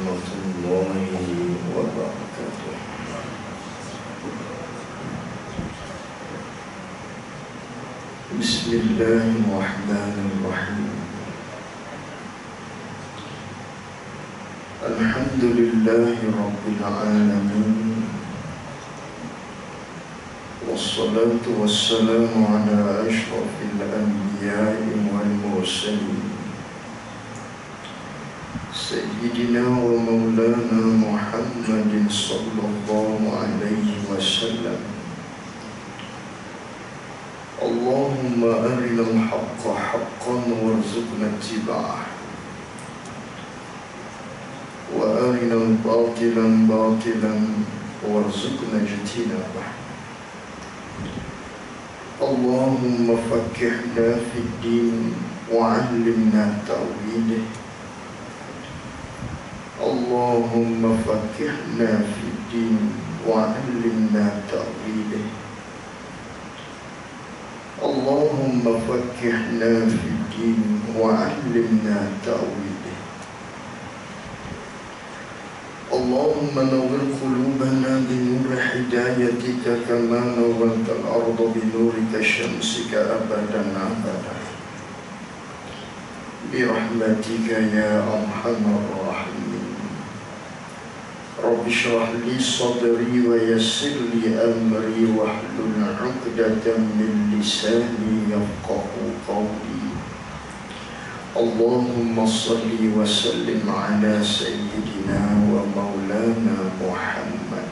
warahmatullahi wabarakatuh. Bismillahirrahmanirrahim. Alhamdulillahi rabbil alamin. Wassalatu wassalamu ala ashrafil anbiya'i wal mursalin Sayyidina wa maulana Muhammadin sallallahu alaihi wasallam. Allahumma arinal haqqa haqqan warzuqna ittiba'ah wa arinal batilan batilan warzuqna ijtinabah. Allahumma faqqihna fid din wa 'allimna ta'wilih. Allahumma faqqihna fid din wa 'allimna ta'wilih. Allahumma faqqihna fid din wa 'allimna ta'wilih. Allahumma nawwir qulubana bi nuri hidayatika kama nawwartal arda bi nuri syamsika abadan abadan. Bi rahmatika ya arhamar rahimin. Rabbi shrah li sadri wa yassir li amri wahlul 'uqdatam min lisani yafqahu qawli. Allahumma salli wa sallim ala sayyidina wa maulana Muhammad.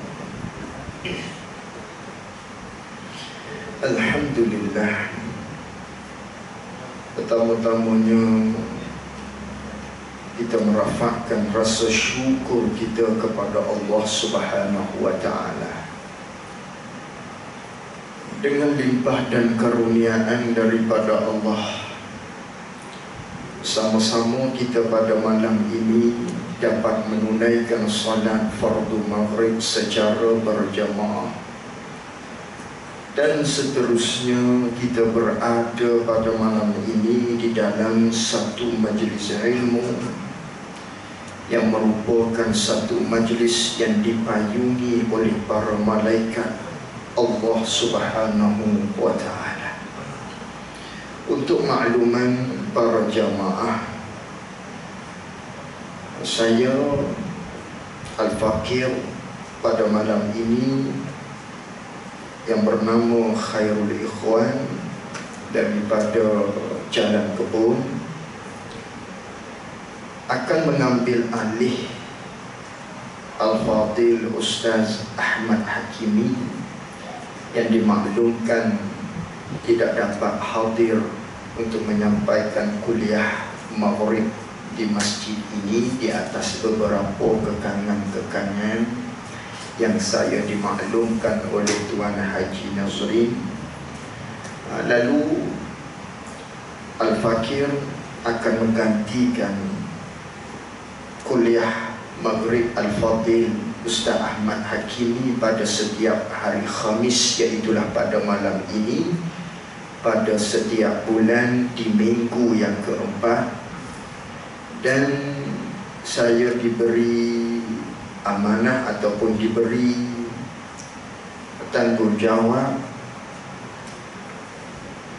Alhamdulillah. Pertama-tamanya kita merafakkan rasa syukur kita kepada Allah Subhanahu wa ta'ala. Dengan limpah dan karuniaan daripada Allah, sama-sama kita pada malam ini dapat menunaikan salat fardu maghrib secara berjamaah. Dan seterusnya kita berada pada malam ini di dalam satu majlis ilmu yang merupakan satu majlis yang dipayungi oleh para malaikat Allah Subhanahu wa ta'ala. Untuk makluman para jamaah, saya Al-Fakir pada malam ini yang bernama Khairul Ikhwan daripada Jalan Kebun akan mengambil alih Al-Fadil Ustaz Ahmad Hakimi yang dimaklumkan tidak dapat hadir untuk menyampaikan kuliah maghrib di masjid ini di atas beberapa kekangan-kekangan yang saya dimaklumkan oleh Tuan Haji Nazrin. Lalu Al-Fakir akan menggantikan kuliah maghrib Al-Fadil Ustaz Ahmad Hakimi pada setiap hari Khamis, iaitulah pada malam ini, pada setiap bulan di minggu yang keempat. Dan saya diberi amanah ataupun diberi tanggungjawab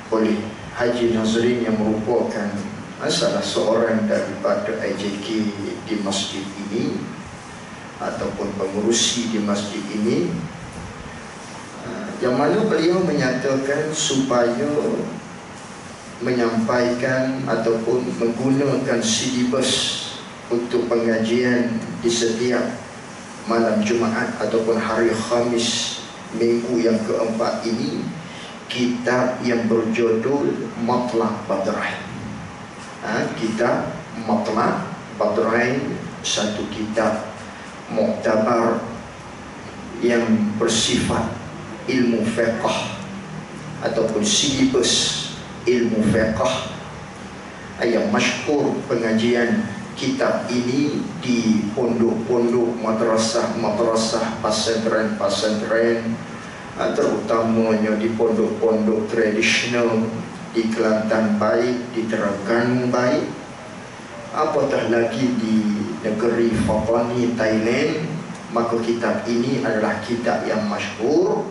oleh Haji Nazrin yang merupakan salah seorang daripada AJK di masjid ini ataupun pengurusi di masjid ini, yang mana beliau menyatakan supaya menyampaikan ataupun menggunakan silibus untuk pengajian di setiap malam Jumaat ataupun hari Khamis minggu yang keempat ini, kitab yang berjudul Matlaq Badrain. Kitab Matlaq Badrain, satu kitab muktabar yang bersifat ilmu fiqh ataupun silibus ilmu fiqh yang masyhur. Pengajian kitab ini di pondok-pondok madrasah, pesantren-pesantren, terutamanya di pondok-pondok tradisional di Kelantan baik, di Terengganu baik, apatah lagi di negeri Fapani, Thailand. Maka kitab ini adalah kitab yang masyhur,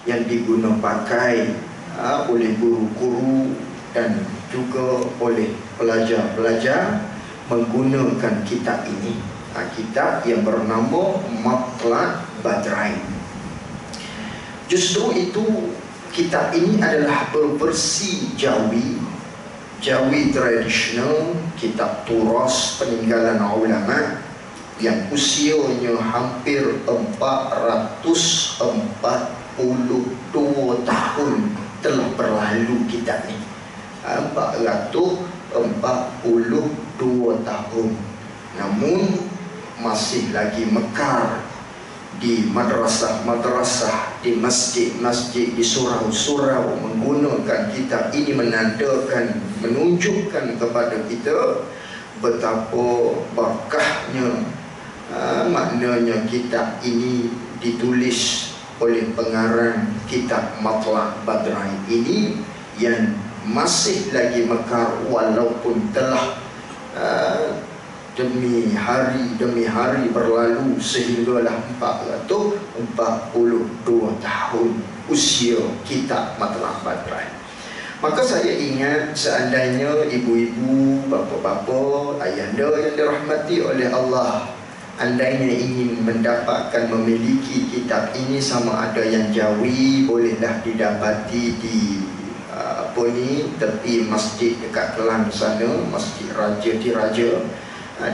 yang digunakan pakai oleh guru-guru dan juga oleh pelajar-pelajar menggunakan kitab ini. Kitab yang bernama Matlab Badrain. Justru itu kitab ini adalah berversi Jawi tradisional, kitab turas peninggalan ulama yang usianya hampir 442 tahun telah berlalu kitab ini. 442 tahun, namun masih lagi mekar di madrasah, di masjid-masjid, di surau-surau menggunakan kitab ini, menunjukkan kepada kita betapa berkahnya. Maknanya kitab ini ditulis oleh pengarang kitab Matlab Badrain ini yang masih lagi mekar walaupun telah demi hari berlalu sehinggalah 442 tahun usia kitab Matlab Badrain. Maka saya ingat, seandainya ibu-ibu, bapa-bapa, ayahanda yang dirahmati oleh Allah, andainya ingin mendapatkan, memiliki kitab ini, sama ada yang Jawi, bolehlah didapati di tepi masjid dekat Kelang sana, Masjid Raja Diraja,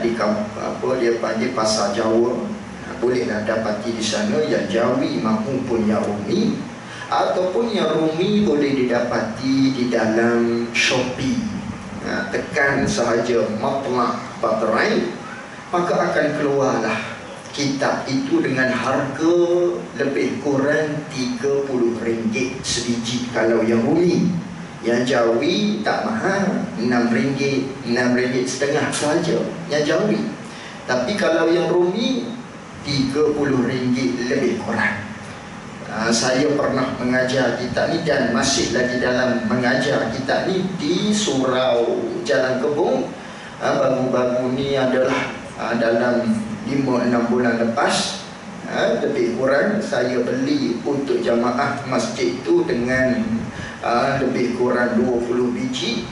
di dia panggil Pasar Jawa. Bolehlah dapati di sana yang Jawi maupun yang Rumi, ataupun yang Rumi boleh didapati di dalam Shopee. Tekan sahaja Matlab Badrain, maka akan keluarlah kitab itu dengan harga lebih kurang RM30 sebiji kalau yang Rumi. Yang Jawi tak mahal, RM6.5 saja yang Jawi. Tapi kalau yang Rumi RM30 lebih kurang. Saya pernah mengajar kitab ni dan masih lagi dalam mengajar kitab ni di Surau Jalan Kebun. Baru-baru ni adalah dalam 5-6 bulan lepas, lebih kurang saya beli untuk jamaah masjid itu dengan lebih kurang 20 biji.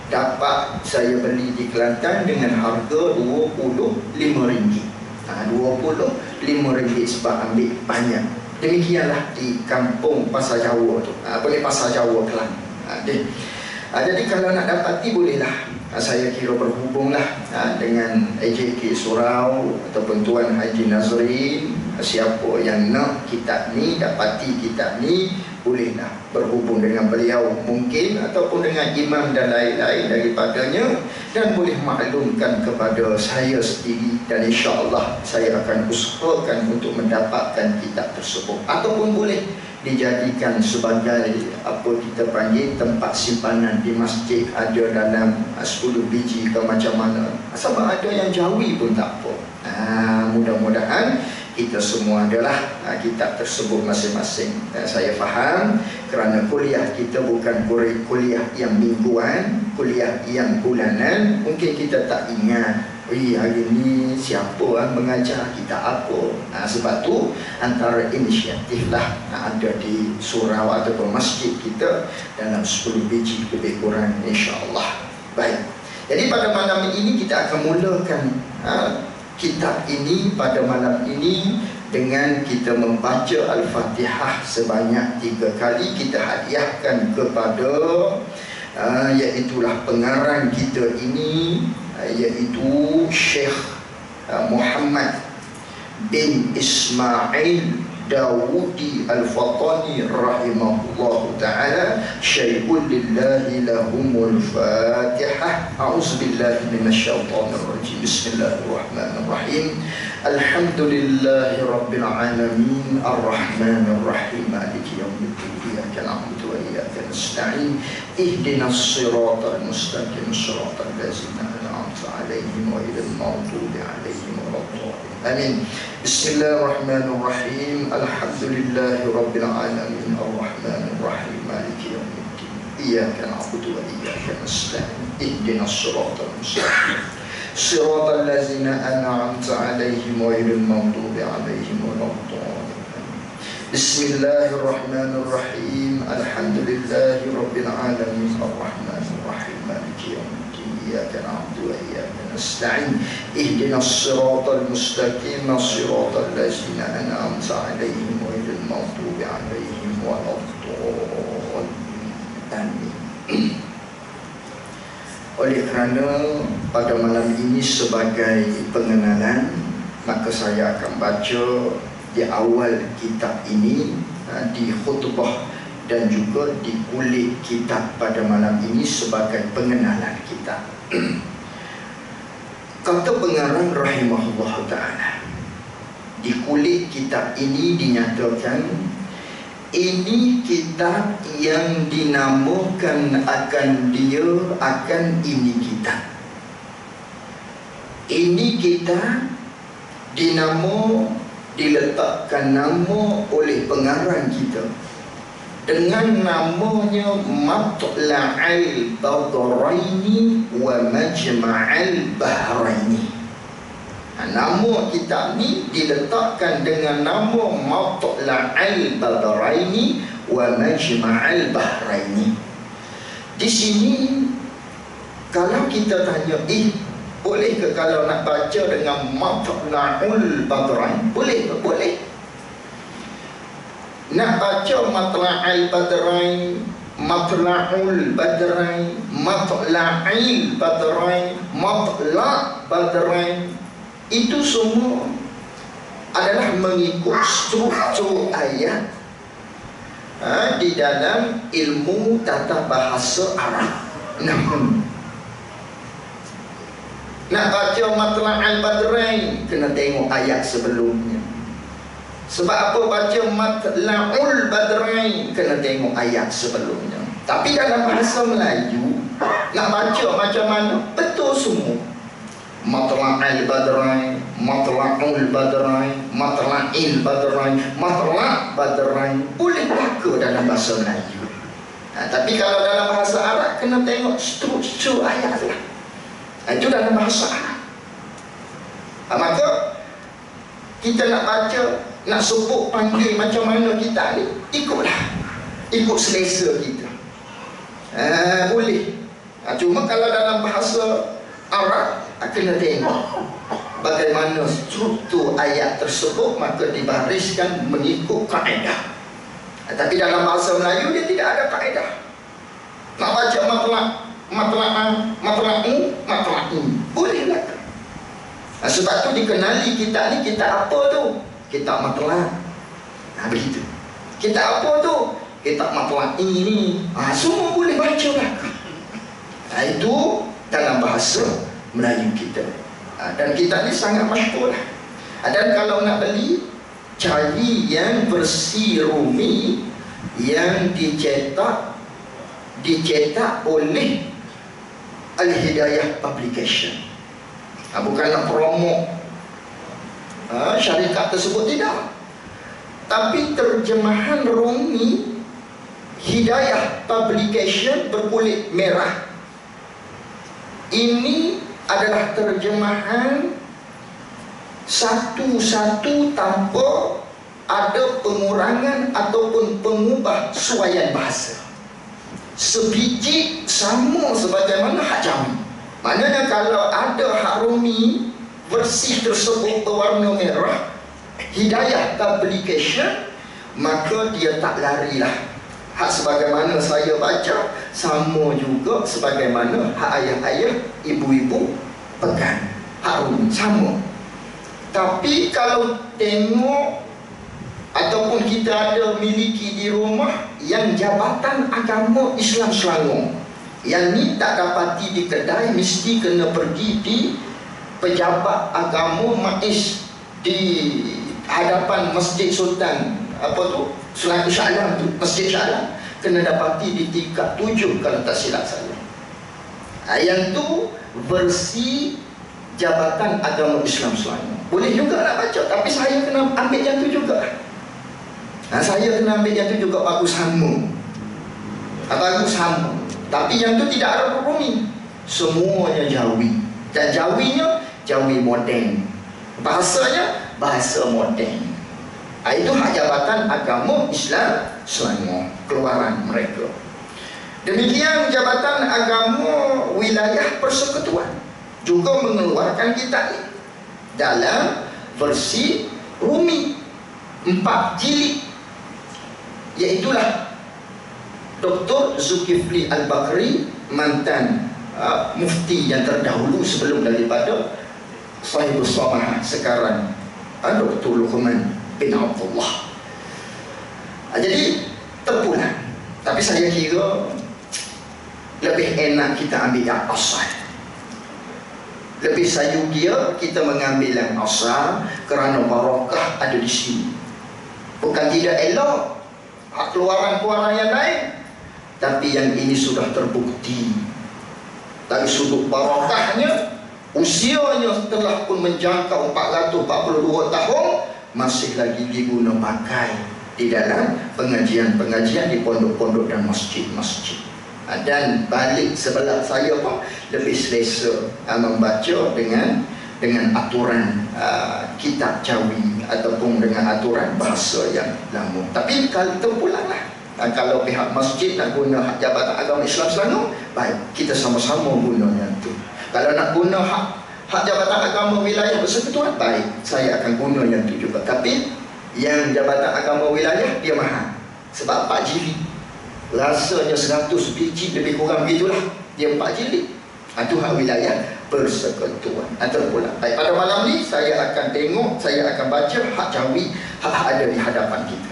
Dapat saya beli di Kelantan dengan harga RM25. RM25 sebab ambil banyak. Demikianlah di kampung Pasar Jawa tu, Pasar Jawa Kelang. Jadi kalau nak dapati bolehlah, saya kira berhubunglah dengan AJK Surau ataupun Tuan Haji Nazrin. Siapa yang nak kitab ni, dapati kitab ni, bolehlah berhubung dengan beliau mungkin, ataupun dengan imam dan lain-lain daripadanya, dan boleh maklumkan kepada saya sendiri, dan insya-Allah saya akan usahakan untuk mendapatkan kitab tersebut. Ataupun boleh dijadikan sebagai kita panggil tempat simpanan di masjid, ada dalam 10 biji ke macam mana, sama ada yang Jawi pun tak apa. Mudah-mudahan kita semua adalah kitab tersebut masing-masing. Saya faham kerana kuliah kita bukan kuliah yang mingguan, kuliah yang bulanan. Mungkin kita tak ingat, hari ni siapa mengajar kita apa. Sebab tu antara inisiatif lah ada di surau ataupun masjid kita dalam 10 biji lebih kurang, insya-Allah. Baik. Jadi pada malam ini kita akan mulakan kitab ini pada malam ini dengan kita membaca Al-Fatihah sebanyak 3 kali. Kita hadiahkan kepada iaitulah pengarang kita ini, iaitu Syekh Muhammad bin Ismail Dawudi Al-Fatani rahimahullahu ta'ala. Syai'un lillahi lahumul fatihah. A'udzubillahi minasyaitonir rajim. Bismillahirrahmanirrahim. Alhamdulillahi rabbil alamin, arrahmanir rahim, maliki yaumiddin, iyyaka na'budu wa iyyaka nasta'in, ihdinas siratal mustaqim, siratal ladzina an'amta 'alaihim ghairil maghdubi 'alaihim waladdallin. Amin. Bismillahirrahmanirrahim. Alhamdulillahi rabbil alamin, arrahmanir rahim, maliki yaumiddin, iyyaka na'budu wa iyyaka nasta'in, ihdinas siratal mustaqim, Siratal ladzina an'amta 'alaihim ghairil maghdubi 'alaihim waladdallin. Bismillahirrahmanirrahim. Alhamdulillahi rabbil alamin arrahmanir rahim maliki yaumiddin. Iyyaka na'budu wa iyyaka nasta'in. Ihdinas siratal mustaqim siratal ladzina an'amta 'alaihim ghairil maghdubi 'alaihim waladdallin. Amin. Oleh kerana pada malam ini sebagai pengenalan, maka saya akan baca di awal kitab ini, di khutbah dan juga di kulit kitab pada malam ini sebagai pengenalan kita. Kata pengarang rahimahullah ta'ala, di kulit kitab ini dinyatakan, ini kitab yang dinamakan akan dia, akan ini kitab. Ini kitab diletakkan nama oleh pengarang kita dengan namanya Matla'al Badraini wa Majma'al Bahraini. Nama kitab ni diletakkan dengan nama Matla'al Badraini wa Majma'al Bahraini. Di sini kalau kita tanya, boleh ke kalau nak baca dengan Matla'ul Badrain? Boleh ke? Boleh. Nak baca Matla'al Badrain, Matla'ul Badrain, Matla'il Badrain, Matla' Badrain, itu semua adalah mengikut struktur ayat di dalam ilmu tata bahasa Arab. Nak baca Matla'al Badrain, kena tengok ayat sebelumnya. Sebab apa baca Matla'ul Badrain, kena tengok ayat sebelumnya. Tapi dalam bahasa Melayu, nak baca macam mana? Betul semua. Matla'al Badrain, Matla'ul Badrain, Matla'il Badrain, Matla' Badrain, boleh baca dalam bahasa Melayu. Tapi kalau dalam bahasa Arab, kena tengok struktur ayat lah. Itu dalam bahasa Arab. Maka kita nak baca, nak sebut panggil macam mana kita ni, ikutlah, ikut selesa kita. Boleh. Cuma kalau dalam bahasa Arab, kena tengok bagaimana struktur ayat tersebut, maka dibariskan mengikut kaedah. Tapi dalam bahasa Melayu dia tidak ada kaedah. Nak baca matla'an, matla'in, bolehlah. Sebab tu dikenali kitab ni, kitab apa tu? Kitab Matla'. Begitu. Kitab apa tu? Kitab Matla'in ni. Semua boleh baca lah. Itu dalam bahasa Melayu kita. Dan kitab ni sangat masyhur lah. Dan kalau nak beli, cari yang versi Rumi yang dicetak oleh Al-Hidayah Publication. Bukan nak promo syarikat tersebut, tidak. Tapi terjemahan Rumi Hidayah Publication berkulit merah ini adalah terjemahan satu-satu tanpa ada pengurangan ataupun pengubah suaian bahasa. Sebiji sama sebagaimana hak Jawi. Maknanya kalau ada hak Rumi versi tersebut berwarna merah, Hidayah Publication, maka dia tak larilah. Hak sebagaimana saya baca, sama juga sebagaimana hak ayah-ayah, ibu-ibu pegang. Hak Rumi sama. Tapi kalau tengok ataupun kita ada miliki di rumah yang Jabatan Agama Islam Selangor, yang ni tak dapati di kedai, mesti kena pergi di pejabat agama MAIS di hadapan Masjid Sultan Selangor Shah Alam tu, Masjid Shah Alam, kena dapati di tingkat 7 kalau tak silap saya. Yang tu versi Jabatan Agama Islam Selangor. Boleh juga nak baca, tapi saya kena ambil yang tu juga. Saya kena ambil yang tu juga, bagus sama. Bagus sama. Tapi yang tu tidak ada Rumi, semuanya Jawi. Dan Jawinya Jawi moden, bahasanya bahasa moden. Itu hak Jabatan Agama Islam Selangor, keluaran mereka. Demikian Jabatan Agama Wilayah Persekutuan juga mengeluarkan kitab ini dalam versi Rumi 4 jilid, iaitulah Dr. Zulkifli Al-Bakri, mantan mufti yang terdahulu sebelum daripada Sahibus Samah, sekarang Dr. Luqman bin Abdullah. Jadi terpulang. Tapi saya kira lebih enak kita ambil yang asal. Lebih sayugia kita mengambil yang asal kerana barakah ada di sini. Bukan tidak elok hak keluaran-keluaran yang lain, tapi yang ini sudah terbukti. Dari sudut barakahnya, usianya telah pun menjangkau 442 tahun, masih lagi diguna pakai di dalam pengajian-pengajian di pondok-pondok dan masjid-masjid. Dan balik sebelah saya pun lebih selesa membaca dengan aturan kitab Jawi ataupun dengan aturan bahasa yang lama. Tapi kalau terpulanglah, kalau pihak masjid nak guna hak Jabatan Agama Islam Selangor, baik, kita sama-sama guna yang tu. Kalau nak guna hak Jabatan Agama Wilayah Persekutuan, baik, saya akan guna yang tu juga. Tapi yang Jabatan Agama Wilayah dia mahal, sebab 4 jilid, rasanya 100 biji lebih kurang begitulah, dia 4 jilid. Itu hak Wilayah Persekutuan. Terpulang. Baik, pada malam ni saya akan tengok, saya akan baca hak Jawi, hak ada di hadapan kita.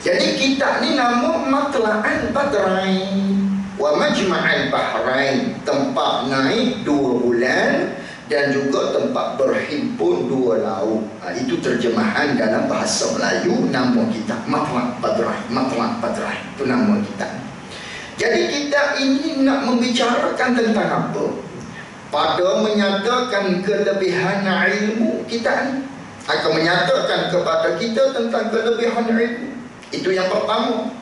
Jadi kitab ni nama Matla'al Badrain wa Majma'al Bahrain, tempat naik 2 bulan dan juga tempat berhimpun 2 laut. Itu terjemahan dalam bahasa Melayu nama kitab Matla'al Badrain. Matla'al Badrain itu nama kitab. Jadi kitab ini nak membicarakan tentang apa? Pada menyatakan kelebihan ilmu kita ni, akan menyatakan kepada kita tentang kelebihan ilmu. Itu yang pertama.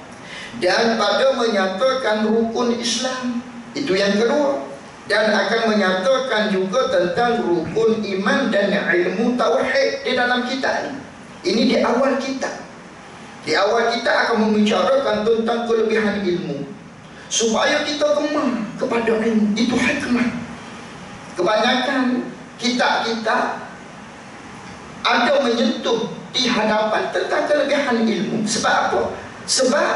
Dan pada menyatakan rukun Islam, itu yang kedua. Dan akan menyatakan juga tentang rukun iman dan ilmu tauhid di dalam kitab ini. Ini di awal kitab. Di awal kita akan membicarakan tentang kelebihan ilmu, supaya kita gemar kepada ilmu. Itu hikmah. Kebanyakan kitab-kitab ada menyentuh di hadapan tentang kelebihan ilmu. Sebab apa? Sebab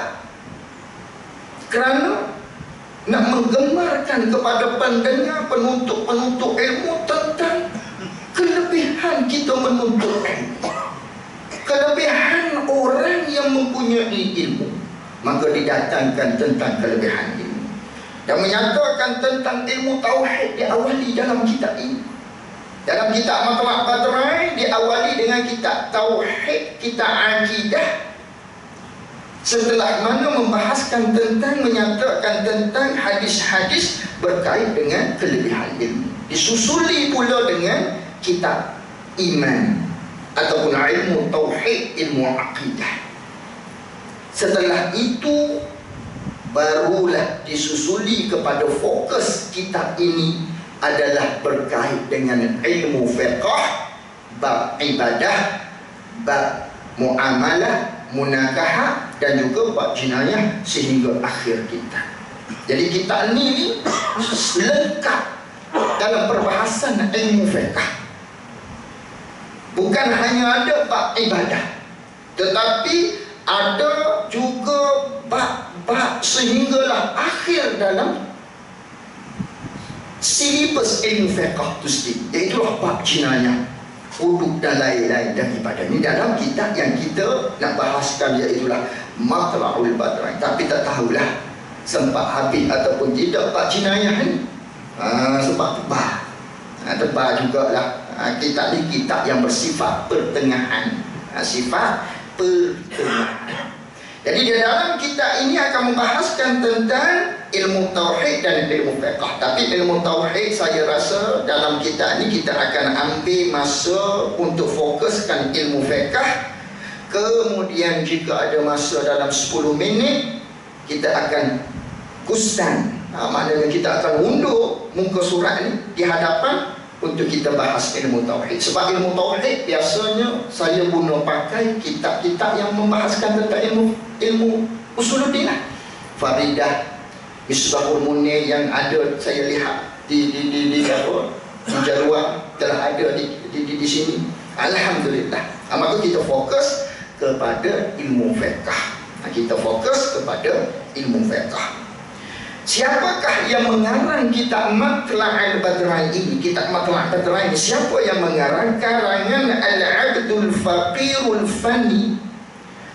kerana nak menggemarkan kepada pendengar, penuntut-penuntut ilmu tentang kelebihan kita menuntut ilmu, kelebihan orang yang mempunyai ilmu. Maka didatangkan tentang kelebihan ilmu dan menyatakan tentang ilmu tauhid diawali dalam kitab ini. Dalam kitab Matla'al Badrain diawali dengan kitab tauhid, kitab akidah. Setelah mana membahaskan tentang, menyatakan tentang hadis-hadis berkait dengan kelebihan ilmu. Disusuli pula dengan kitab iman ataupun ilmu tauhid, ilmu akidah. Setelah itu barulah disusuli kepada fokus kitab ini adalah berkait dengan ilmu fiqh, bab ibadah, bab muamalah, munakahah dan juga bab jinayah sehingga akhir kitab. Jadi kitab ini lengkap dalam perbahasan ilmu fiqh. Bukan hanya ada bab ibadah, tetapi ada juga bab-bab sehinggalah akhir dalam silibus ilmu fiqh itu sendiri, iaitulah bab jinayah, hudud dan lain-lain daripada ini dalam kitab yang kita nak bahaskan, iaitulah Matla'ul Badrain. Tapi tak tahulah sempat habis ataupun tidak bab jinayah ni. Sebab tebal jugalah. Kitab ni kitab yang bersifat pertengahan, sifat pertengahan. Jadi di dalam kitab ini akan membahaskan tentang ilmu tauhid dan ilmu fiqh. Tapi ilmu tauhid saya rasa dalam kitab ini kita akan ambil masa untuk fokuskan ilmu fiqh. Kemudian jika ada masa dalam 10 minit, kita akan kustan Maknanya kita akan undur muka surat ni di hadapan untuk kita bahas ilmu tauhid. Sebab ilmu tauhid biasanya saya guna pakai kitab-kitab yang membahaskan tentang ilmu usuluddin lah. Faridah, Misbahul Munir yang ada saya lihat di jadual telah ada di sini. Alhamdulillah. Maka kita fokus kepada ilmu fiqh. Kita fokus kepada ilmu fiqh. Siapakah yang mengarang kitab Matla'ul Badrain ini? Kitab Matla'ul Badrain ini siapa yang mengarang? Karangan Al-Abdul Faqirul Fani,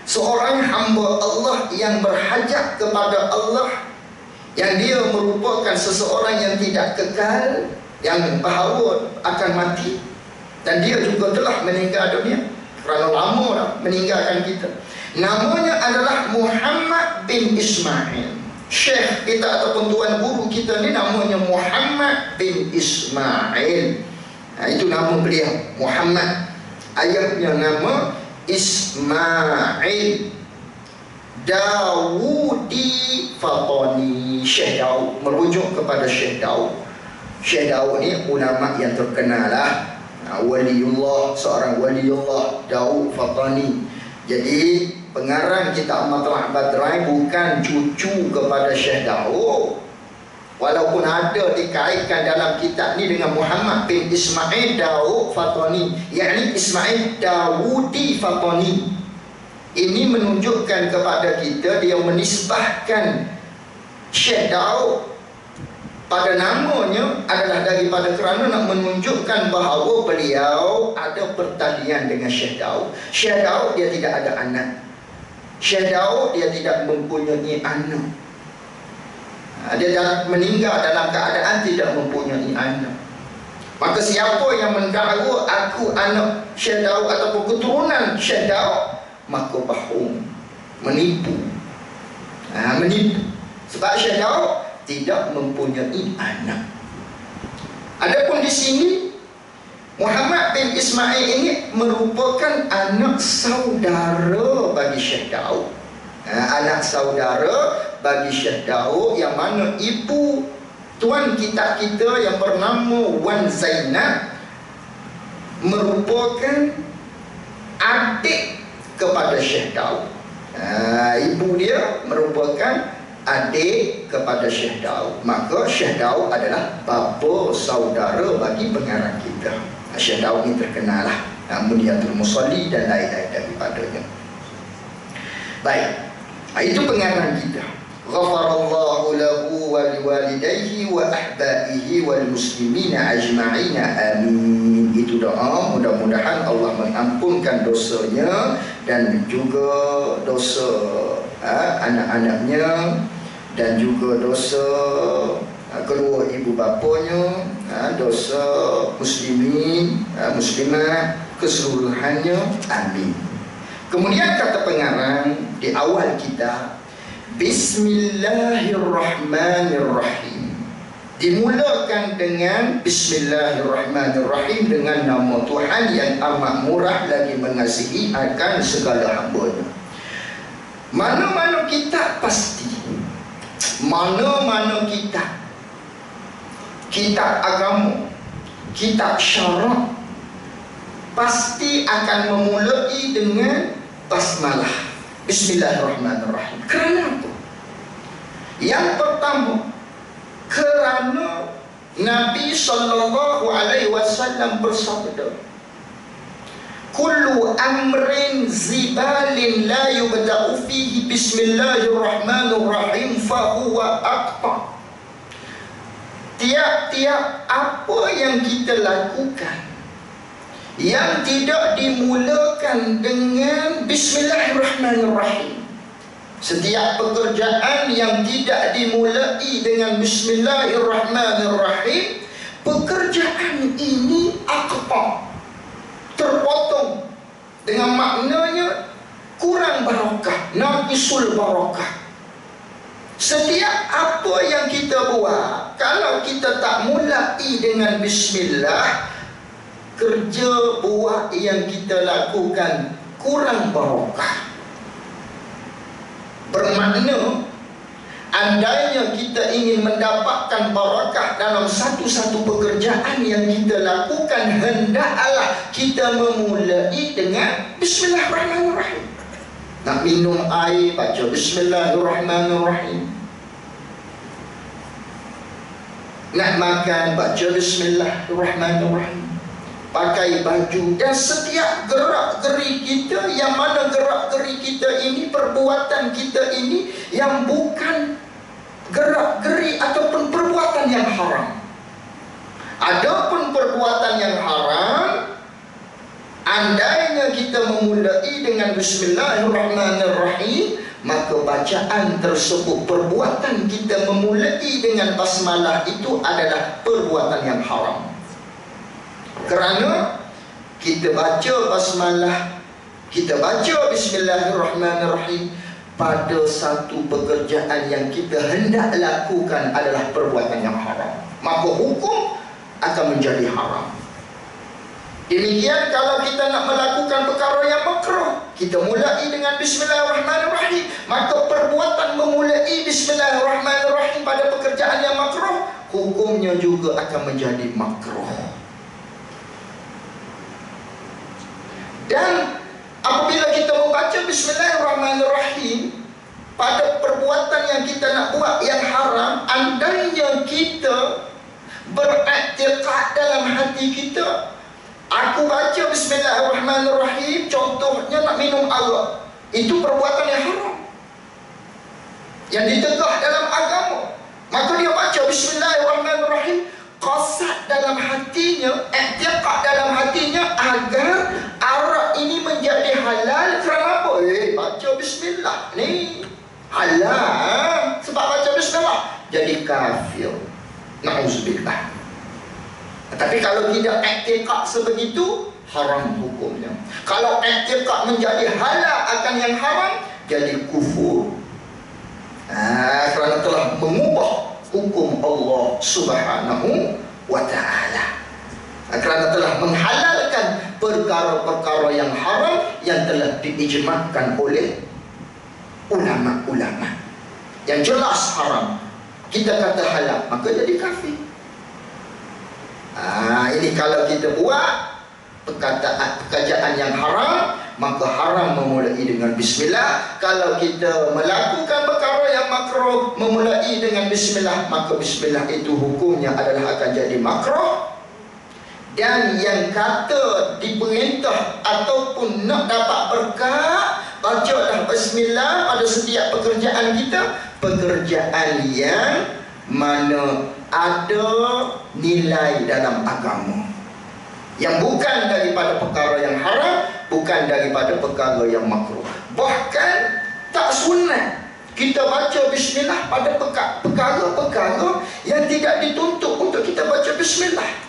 seorang hamba Allah yang berhajat kepada Allah, yang dia merupakan seseorang yang tidak kekal, yang bahawa akan mati, dan dia juga telah meninggal dunia kerana lama dah meninggalkan kita. Namanya adalah Muhammad bin Ismail. Syekh kita ataupun tuan guru kita ni namanya Muhammad bin Ismail. Itu nama beliau, Muhammad. Ayahnya nama Ismail Dawudi Fatani. Syekh Daud, merujuk kepada Syekh Daud. Syekh Daud ni ulama yang terkenal lah, waliullah, seorang waliullah, Daud Fatani. Jadi pengarang kitab Matla'ul Badrain bukan cucu kepada Syekh Daud, walaupun ada dikaitkan dalam kitab ni dengan Muhammad bin Ismail Daud Fatani, yakni Ismail Dawudi Fatani. Ini menunjukkan kepada kita dia menisbahkan Syekh Daud pada namanya adalah daripada kerana nak menunjukkan bahawa beliau ada pertalian dengan Syekh Daud. Syekh Daud dia tidak ada anak. Syekh Daud dia tidak mempunyai anak. Dia meninggal dalam keadaan tidak mempunyai anak. Maka siapa yang mendakwa aku anak Syekh Daud ataupun keturunan Syekh Daud, maka bohong, menipu. Menipu. Sebab Syekh Daud tidak mempunyai anak. Adapun di sini Muhammad bin Ismail ini merupakan anak saudara bagi Syekh Daud. Anak saudara bagi Syekh Daud, yang mana ibu tuan kitab kita yang bernama Wan Zainab merupakan adik kepada Syekh Daud. Ibu dia merupakan adik kepada Syekh Daud. Maka Syekh Daud adalah bapa saudara bagi pengarang kita. Syekh Daud ini terkenal lah, Muniyatul Musalli dan lain-lain daripadanya. Baik, itu pengarang kita. Ghafarallahu lahu wa liwalidayhi wa ahbaihi wal muslimina ajma'ina amin. Itu doa, mudah-mudahan Allah mengampunkan dosanya dan juga dosa anak-anaknya, dan juga dosa kedua ibu bapanya, dosa muslimin, muslimat keseluruhannya, amin. Kemudian kata pengarang di awal kita, Bismillahirrahmanirrahim. Dimulakan dengan Bismillahirrahmanirrahim, dengan nama Tuhan yang amat murah lagi mengasihi akan segala hamba-Nya. Mana-mana kitab pasti, mana-mana kitab agama, kitab syarak, pasti akan memulai dengan basmalah, Bismillahirrahmanirrahim. Kerana apa? Yang pertama, kerana Nabi SAW bersabda, kullu amrin zibalin la yubda'u fihi bismillahirrahmanirrahim fahuwa aqta. Tiap-tiap apa yang kita lakukan yang tidak dimulakan dengan Bismillahirrahmanirrahim, setiap pekerjaan yang tidak dimulai dengan Bismillahirrahmanirrahim, pekerjaan ini aqta, terpotong, dengan maknanya kurang barakah, naqisul barakah. Setiap apa yang kita buat, kalau kita tak mulai dengan Bismillah, kerja buat yang kita lakukan kurang barakah. Bermakna Andainya kita ingin mendapatkan barakah dalam satu-satu pekerjaan yang kita lakukan, hendaklah kita memulai dengan Bismillahirrahmanirrahim. Nak minum air, baca Bismillahirrahmanirrahim. Nak makan, baca Bismillahirrahmanirrahim. Pakai baju, dan setiap gerak-geri kita, yang mana gerak-geri kita ini, perbuatan kita ini yang bukan gerak-geri ataupun perbuatan yang haram. Adapun perbuatan yang haram, andainya kita memulai dengan Bismillahirrahmanirrahim, maka bacaan tersebut, perbuatan kita memulai dengan basmalah itu adalah perbuatan yang haram. Kerana kita baca basmalah, kita baca Bismillahirrahmanirrahim pada satu pekerjaan yang kita hendak lakukan adalah perbuatan yang haram, maka hukum akan menjadi haram. Demikian kalau kita nak melakukan perkara yang makruh, kita mulai dengan Bismillahirrahmanirrahim, maka perbuatan memulai Bismillahirrahmanirrahim pada pekerjaan yang makruh, hukumnya juga akan menjadi makruh. Dan apabila kita membaca Bismillahirrahmanirrahim pada perbuatan yang kita nak buat yang haram, andainya kita beriktikad dalam hati kita, aku baca Bismillahirrahmanirrahim, contohnya nak minum arak, itu perbuatan yang haram yang ditegah dalam agama, maka dia baca Bismillahirrahmanirrahim, qasad dalam hatinya, iktikad dalam hatinya agar arak ini menjadi halal. Kerana apa? Baca Bismillah ni halal, sebab baca Bismillah jadi kafir, na'udzubillah. Tapi kalau tidak iktikad sebegitu, haram hukumnya. Kalau iktikad menjadi halal akan yang haram, jadi kufur. Kerana telah mengubah hukum Allah Subhanahu wa ta'ala, kerana telah menghalalkan perkara-perkara yang haram yang telah diijma'kan oleh ulama-ulama, yang jelas haram, kita kata halal, maka jadi kafir. Ini kalau kita buat pekerjaan yang haram, maka haram memulai dengan Bismillah. Kalau kita melakukan perkara yang makruh, memulai dengan Bismillah, maka Bismillah itu hukumnya adalah akan jadi makruh. Dan yang kata diperintah ataupun nak dapat berkah, bacalah Bismillah pada setiap pekerjaan kita, pekerjaan yang mana ada nilai dalam agama, yang bukan daripada perkara yang haram, bukan daripada perkara yang makruh. Bahkan tak sunat kita baca Bismillah pada perkara-perkara yang tidak dituntut untuk kita baca Bismillah.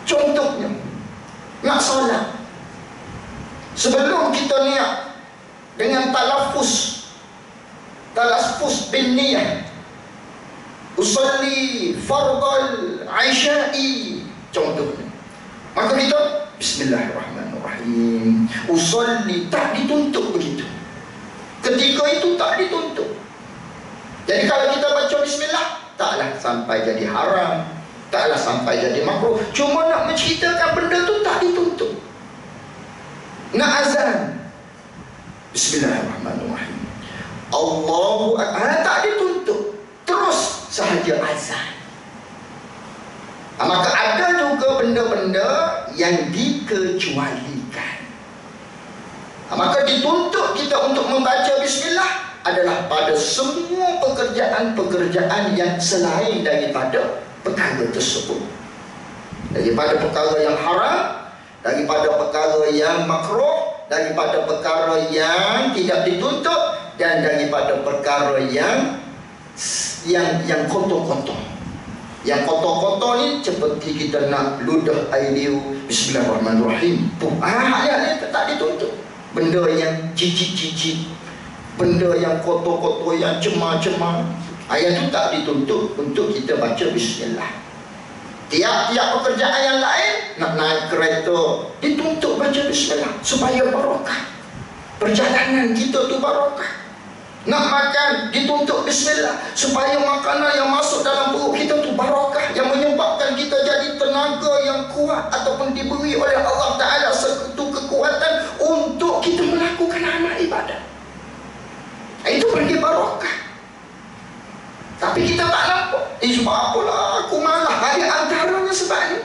Contohnya, nak solat, sebelum kita niat dengan talaffuz bin niyah, usalli fardal isya'i, contohnya, maka kita Bismillahirrahmanirrahim, usalli, tak dituntut begitu. Ketika itu tak dituntut. Jadi kalau kita baca Bismillah, taklah sampai jadi haram, taklah sampai jadi makruh. Cuma nak menceritakan benda tu tak dituntut. Nak azan, Bismillahirrahmanirrahim, Allahu Akbar, tak dituntut, terus sahaja azan. Maka ada juga benda-benda yang dikecualikan. Maka dituntut kita untuk membaca Bismillah adalah pada semua pekerjaan-pekerjaan yang selain daripada perkara tersebut, daripada perkara yang haram, daripada perkara yang makruh, daripada perkara yang tidak dituntut, dan daripada perkara yang kotor-kotor. Yang kotor-kotor ni seperti kita nak ludah air liu, Bismillahirrahmanirrahim, ayat tak dituntut. Benda yang cicit-cicit, benda yang kotor-kotor, yang cemar-cemar, ayat tu tak dituntut untuk kita baca Bismillah. Tiap-tiap pekerjaan yang lain, nak naik kereta, dituntut baca Bismillah supaya barakah, perjalanan kita tu barakah. Nak makan, dituntut bismillah, supaya makanan yang masuk dalam perut kita tu barakah, yang menyebabkan kita jadi tenaga yang kuat, ataupun diberi oleh Allah Ta'ala satu kekuatan untuk kita melakukan amal ibadah. Itu bagi barakah. Tapi kita tak nampak. Sebab apalah aku malah. Ada antaranya sebab ni,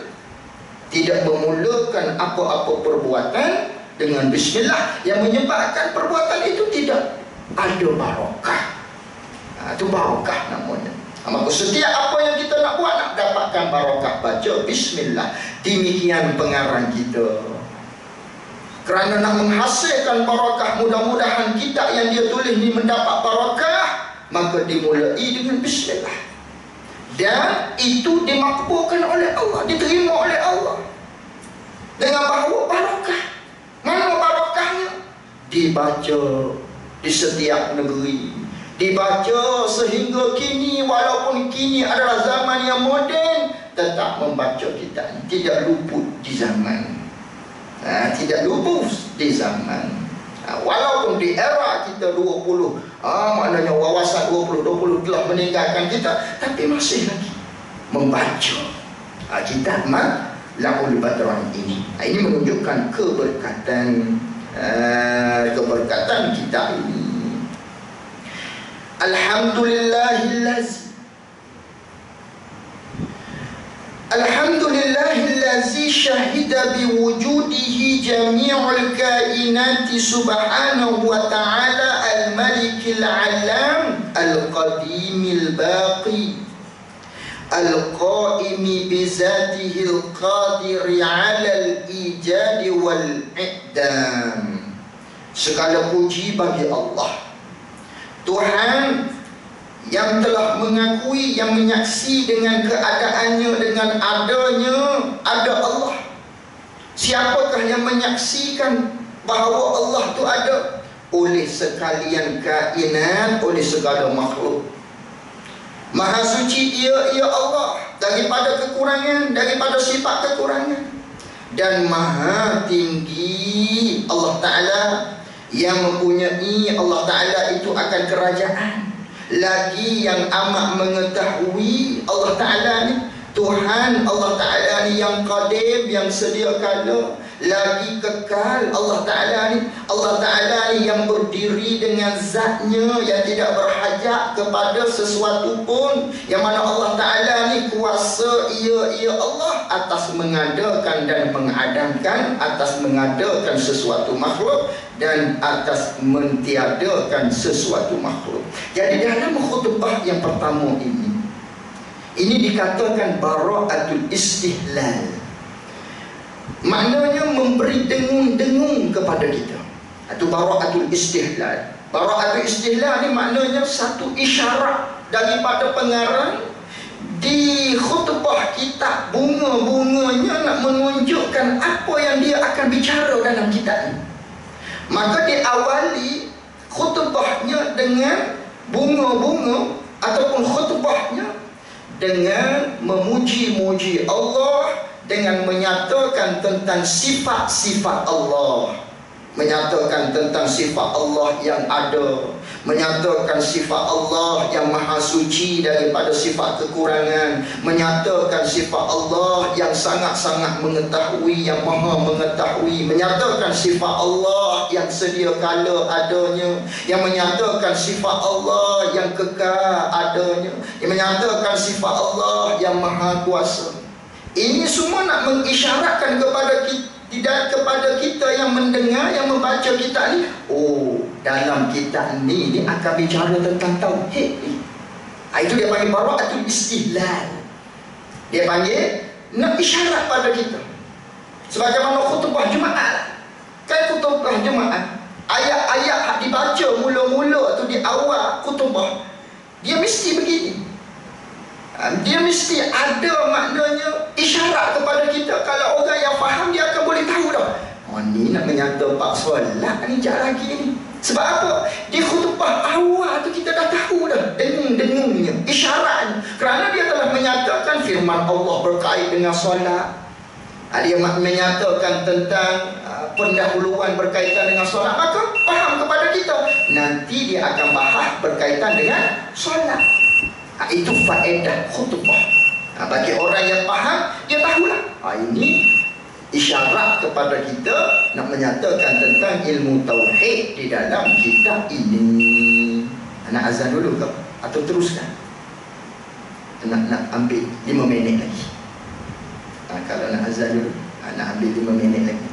tidak memulakan apa-apa perbuatan dengan bismillah, yang menyebabkan perbuatan itu tidak ada barakah. Itu barakah namanya. Maka setiap apa yang kita nak buat, nak dapatkan barakah, baca bismillah. Demikian pengarang kita. Kerana nak menghasilkan barakah, mudah-mudahan kitab yang dia tulis ni mendapat barakah, maka dimulai dengan bismillah. Dan itu dimakbulkan oleh Allah, diterima oleh Allah dengan bahawa barakah. Mana barakahnya? Dibaca di setiap negeri, dibaca sehingga kini, walaupun kini adalah zaman yang moden, tetap membaca kitab ini. Tidak luput di zaman, tidak luput di zaman. Walaupun di era kita 20, maknanya wawasan 20 telah meninggalkan kita, tapi masih lagi membaca kitab Matla'ul Badran ini. Ini menunjukkan keberkatan kitab ini. Alhamdulillahillazi syahida biwujudihi jami'ul kainati subhanahu wa ta'ala al-malikil alam al-qadimil baqi al-qaimi bizatihil qadiri ala al-ijadi wal-i'dam. Segala puji bagi Allah, Tuhan yang telah mengakui, yang menyaksi dengan keadaannya, dengan adanya, ada Allah. Siapakah yang menyaksikan bahawa Allah itu ada? Oleh sekalian kainat, oleh segala makhluk. Maha suci ia Allah daripada kekurangan, daripada sifat kekurangan. Dan maha tinggi Allah Ta'ala, yang mempunyai Allah Ta'ala itu akan kerajaan. Lagi yang amat mengetahui Allah Ta'ala ni, Tuhan Allah Ta'ala ni yang qadim, yang sedia kala, lagi kekal Allah Ta'ala ni. Allah Ta'ala ni yang berdiri dengan zatnya, yang tidak berhajat kepada sesuatu pun, yang mana Allah Ta'ala ni kuasa ia Allah atas mengadakan dan mengadamkan, atas mengadakan sesuatu makhluk dan atas mentiadakan sesuatu makhluk. Jadi dalam khutbah yang pertama ini dikatakan bara'atul istihlal. Maknanya memberi dengung-dengung kepada kita. Itu bara'atul istihlal. Bara'atul istihlal ni maknanya satu isyarat daripada pengarang di khutbah kitab. Bunga-bunganya nak menunjukkan apa yang dia akan bicara dalam kitab ini. Maka diawali khutbahnya dengan bunga-bunga, ataupun khutbahnya dengan memuji-muji Allah, dengan menyatakan tentang sifat-sifat Allah, menyatakan tentang sifat Allah yang ada, menyatakan sifat Allah yang maha suci daripada sifat kekurangan, menyatakan sifat Allah yang sangat-sangat mengetahui, yang maha mengetahui, menyatakan sifat Allah yang sedia kala adanya, yang menyatakan sifat Allah yang kekal adanya, yang menyatakan sifat Allah yang maha kuasa. Ini semua nak mengisyaratkan kepada kita yang mendengar, yang membaca kitab ni. Oh, dalam kitab ni dia akan bicara tentang tauhid ni. Itu dia panggil bara'atul istihlal. Dia panggil nak isyarat pada kita. Sebagaimana khutbah Jumaat. Kan khutbah Jumaat, ayat-ayat dibaca mula-mula tu di awal khutbah, dia mesti begini. Dia mesti ada maknanya isyarat kepada kita. Kalau orang yang faham, dia akan boleh tahu dah. Oh, ni nak menyata pak solat ni jap lagi ni. Sebab apa? Di khutbah awal tu kita dah tahu dah dengung-dengungnya, isyaratnya. Kerana dia telah menyatakan firman Allah berkait dengan solat. Dia menyatakan tentang pendahuluan berkaitan dengan solat, maka faham kepada kita. Nanti dia akan bahas berkaitan dengan solat. Itu faedah khutbah. Bagi orang yang faham, dia tahulah. Ini isyarat kepada kita nak menyatakan tentang ilmu tauhid di dalam kitab ini. Nak azan dulu ke? Atau teruskan? Nak ambil 5 minit lagi. Kalau nak azan dulu, nak ambil 5 minit lagi.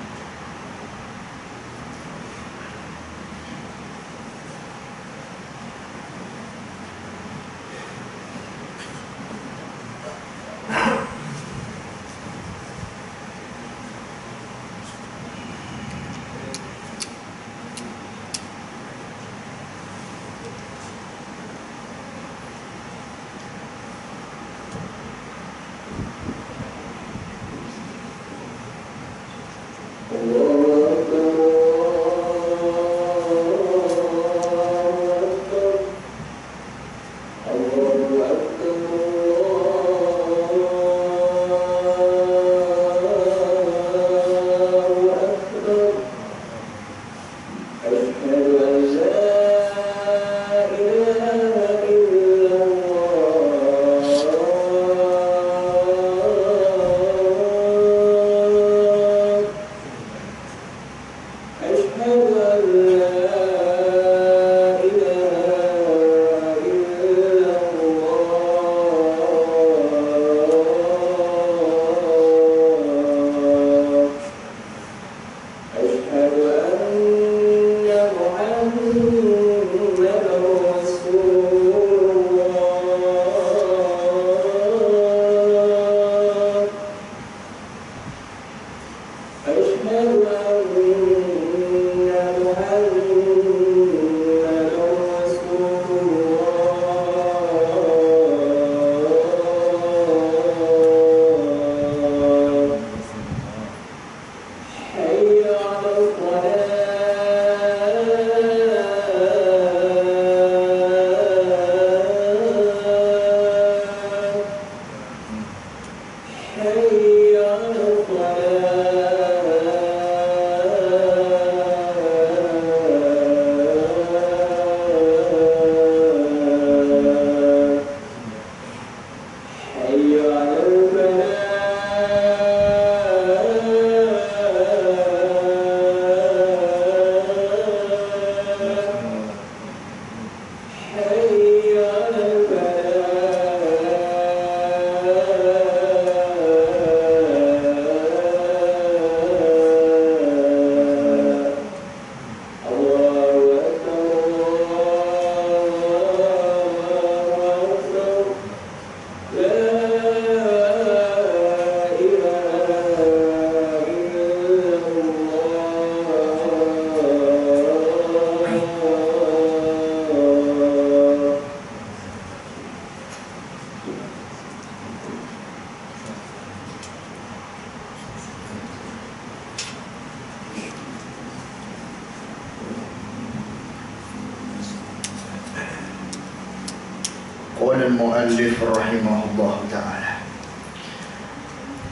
Qala al-muallif rahimahullah ta'ala,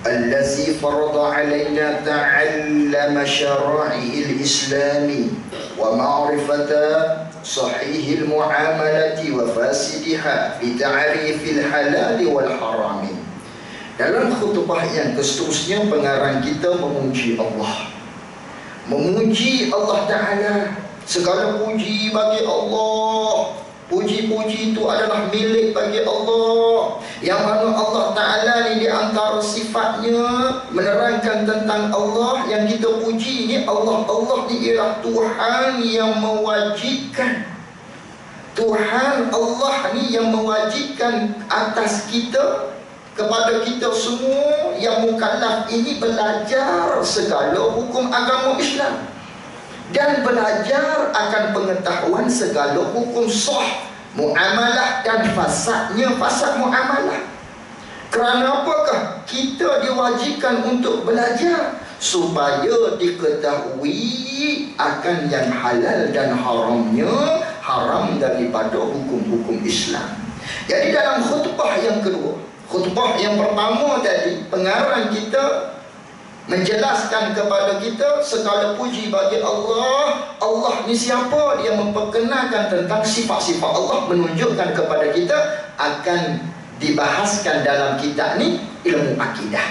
allazi farada alaina ta'allama syara'i'il islami wa ma'rifata sahihil muamalati wa fasidiha bi ta'rifil halal wal harami. Dalam khutbah yang seterusnya, pengarang kita memuji Allah. Memuji Allah Ta'ala. Segala puji bagi Allah. Puji-puji itu adalah milik bagi Allah. Yang mana Allah Ta'ala ni di antara sifatnya menerangkan tentang Allah yang kita puji ni, Allah ni ialah Tuhan yang mewajibkan. Tuhan Allah ni yang mewajibkan atas kita, kepada kita semua yang mukallaf ini, belajar segala hukum agama Islam dan belajar akan pengetahuan segala hukum sah muamalah dan fasad muamalah. Kerana apakah kita diwajibkan untuk belajar? Supaya diketahui akan yang halal dan haramnya, haram daripada hukum-hukum Islam. Jadi dalam khutbah yang kedua, khutbah yang pertama tadi, pengarang kita menjelaskan kepada kita segala puji bagi Allah. Allah ni siapa? Dia memperkenalkan tentang sifat-sifat Allah, menunjukkan kepada kita akan dibahaskan dalam kitab ni ilmu akidah.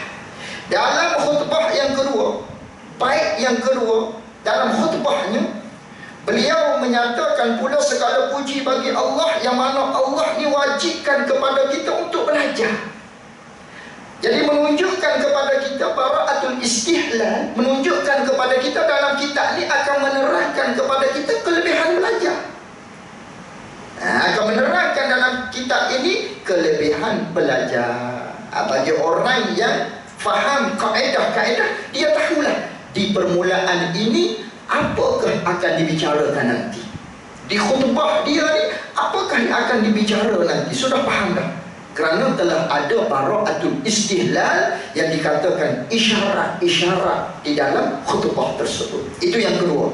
Dalam khutbah yang kedua, bait yang kedua, dalam khutbahnya beliau menyatakan pula segala puji bagi Allah, yang mana Allah ni wajibkan kepada kita untuk belajar. Jadi menunjukkan kepada kita bara'atul istihlal, menunjukkan kepada kita dalam kitab ni akan menerangkan kepada kita kelebihan belajar. Akan menerangkan dalam kitab ini kelebihan belajar. Bagi orang yang faham kaedah-kaedah, dia tahulah di permulaan ini apakah akan dibicarakan nanti. Di khutbah dia ni apakah yang akan dibicarakan nanti, sudah faham dah. Kerana telah ada bara'atul istihlal yang dikatakan isyarat-isyarat di dalam khutbah tersebut. Itu yang kedua.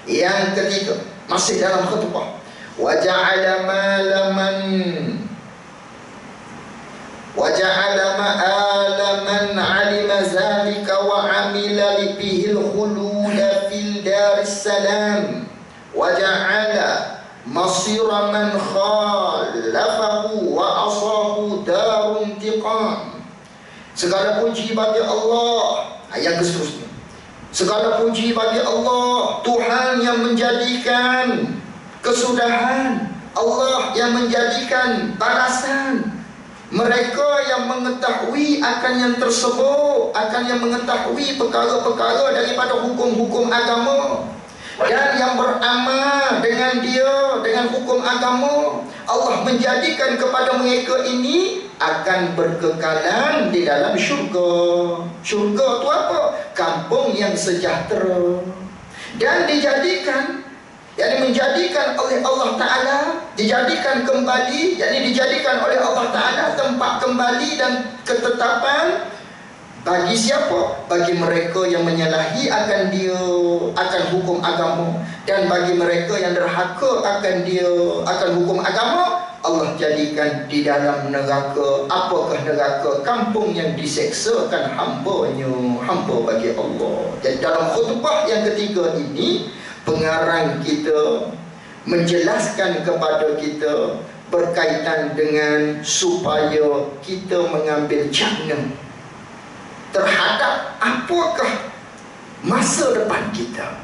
Yang ketiga, masih dalam khutbah, waja'ala ma'alaman 'alima zalika wa 'amila bihil khulula fil daris salam waja'ala masira man khalafahu wa asahu darun intiqam. Segala puji bagi Allah. Ayat seterusnya, segala puji bagi Allah, Tuhan yang menjadikan kesudahan, Allah yang menjadikan balasan. Mereka yang mengetahui akan yang tersebut, akan yang mengetahui perkara-perkara daripada hukum-hukum agama, dan yang beramal dengan dia, dengan hukum agama, Allah menjadikan kepada mereka ini akan berkekalan di dalam syurga. Syurga itu apa? Kampung yang sejahtera. Dan dijadikan, yakni menjadikan oleh Allah Ta'ala, dijadikan kembali, yakni dijadikan oleh Allah Ta'ala tempat kembali dan ketetapan bagi siapa? Bagi mereka yang menyalahi akan dia, akan hukum agama, dan bagi mereka yang derhaka akan dia, akan hukum agama, Allah jadikan di dalam neraka. Apakah neraka? Kampung yang diseksakan hambanya, hamba bagi Allah. Jadi dalam khutbah yang ketiga ini, pengarang kita menjelaskan kepada kita berkaitan dengan supaya kita mengambil jaminan terhadap apakah masa depan kita.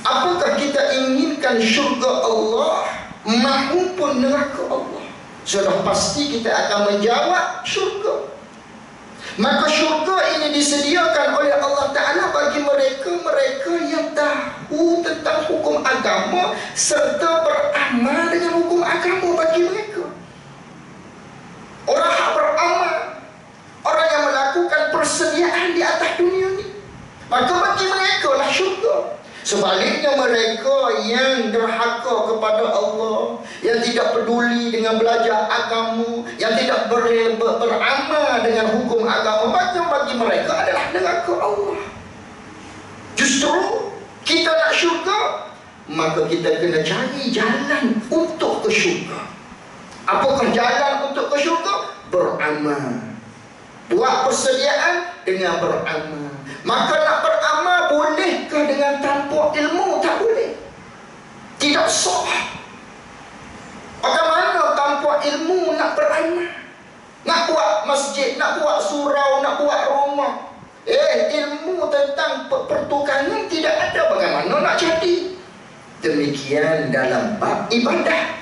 Apakah kita inginkan syurga Allah maupun neraka Allah? Sudah pasti kita akan menjawab syurga. Maka syurga ini disediakan oleh Allah Ta'ala bagi mereka-mereka yang tahu tentang hukum agama serta beramal dengan hukum agama bagi mereka. Orang yang beramal, orang yang melakukan persediaan di atas dunia ini, maka bagi mereka lah syurga. Sebaliknya mereka yang derhaka kepada Allah, yang tidak peduli dengan belajar agama, yang tidak beramal dengan hukum agama, maka bagi mereka adalah neraka Allah. Justru kita nak syurga, maka kita kena cari jalan untuk ke syurga. Apakah jalan untuk ke syurga? Beramal. Buat persediaan dengan beramal. Maka nak beramal bolehkah dengan tanpa ilmu? Tak boleh. Tidak sah. Bagaimana tanpa ilmu nak beramal? Nak buat masjid, nak buat surau, nak buat rumah, ilmu tentang pertukangan tidak ada, bagaimana nak jadi? Demikian dalam bab ibadah.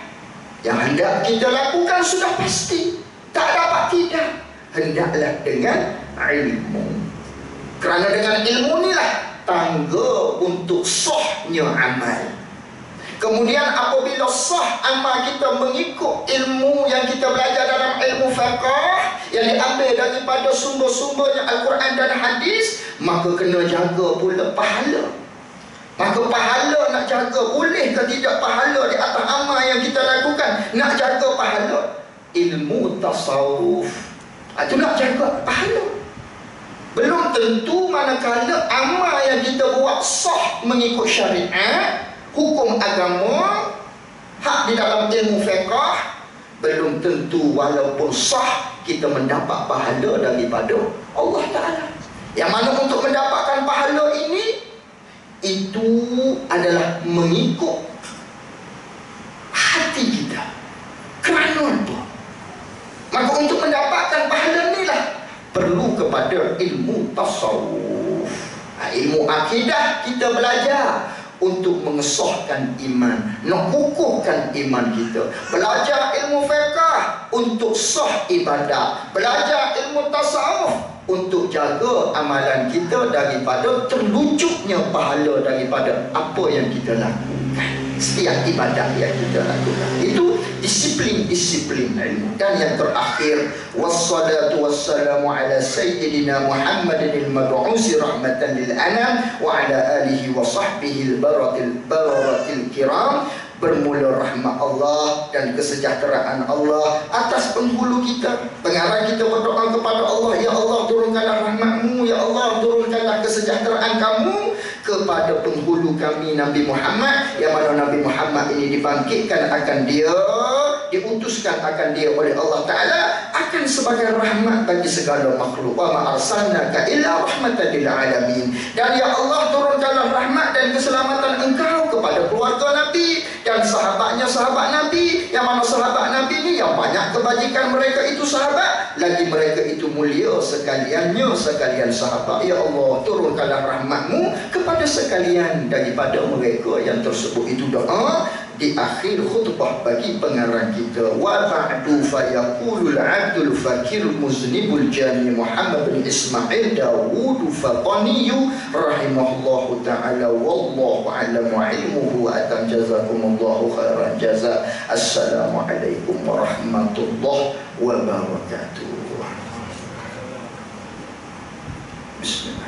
Yang hendak kita lakukan sudah pasti, tak dapat tidak, hendaklah dengan ilmu. Kerana dengan ilmu inilah tangga untuk sahnya amal. Kemudian apabila sah amal kita mengikut ilmu yang kita belajar dalam ilmu fiqh, yang diambil daripada sumber-sumbernya Al-Quran dan hadis, maka kena jaga pula pahala. Maka pahala nak jaga, boleh ke tidak pahala di atas amal yang kita lakukan? Nak jaga pahala, ilmu tasawuf, itu nak jaga pahala. Belum tentu manakala amal yang kita buat sah mengikut syariat, hukum agama, hak di dalam ilmu fiqh, belum tentu walaupun sah kita mendapat pahala daripada Allah Ta'ala. Yang mana untuk mendapatkan pahala ini, itu adalah mengikut hati kita. Kerana apa? Maka untuk mendapatkan pahala inilah perlu kepada ilmu tasawuf. Ilmu akidah kita belajar untuk mengesahkan iman, nak kukuhkan iman kita. Belajar ilmu fiqh untuk sah ibadat. Belajar ilmu tasawuf untuk jaga amalan kita daripada terlucutnya pahala daripada apa yang kita lakukan. Setiap ibadat yang kita lakukan itu disiplin ilmu. Dan yang terakhir, wassalatu wassalamu ala sayyidina Muhammadin al-mab'usi rahmatan lil anam wa ala alihi wa sahbihi al-baratil kiram. Bermula rahmat Allah dan kesejahteraan Allah atas penghulu kita. Pengarang kita berdoa kepada Allah, ya Allah turunkanlah rahmat-Mu, ya Allah turunkanlah kesejahteraan Kamu kepada penghulu kami Nabi Muhammad, yang mana Nabi Muhammad ini dibangkitkan akan dia, diutuskan akan dia oleh Allah Ta'ala akan sebagai rahmat bagi segala makhluk. Wa ma arsalnaka illa rahmatan lil alamin. Dan ya Allah turunkanlah rahmat dan keselamatan Engkau kepada keluarga Nabi dan sahabatnya sahabat Nabi, yang mana sahabat Nabi ini yang banyak kebajikan mereka itu sahabat, lagi mereka itu mulia sekaliannya sekalian sahabat. Ya Allah turunkanlah rahmat-Mu kepada sekalian daripada mereka yang tersebut. Itu doa di akhir khutbah bagi pengarang kita. Wa ba'du fa yaqulul abdul fakir muznibul jami Muhammad bin Ismail Dawud Fatani rahimahullahu ta'ala, wallahu a'lam wa ilmuhu atam, jazakumullahu khairan jaza. Assalamualaikum warahmatullahi wabarakatuh. Bismillah.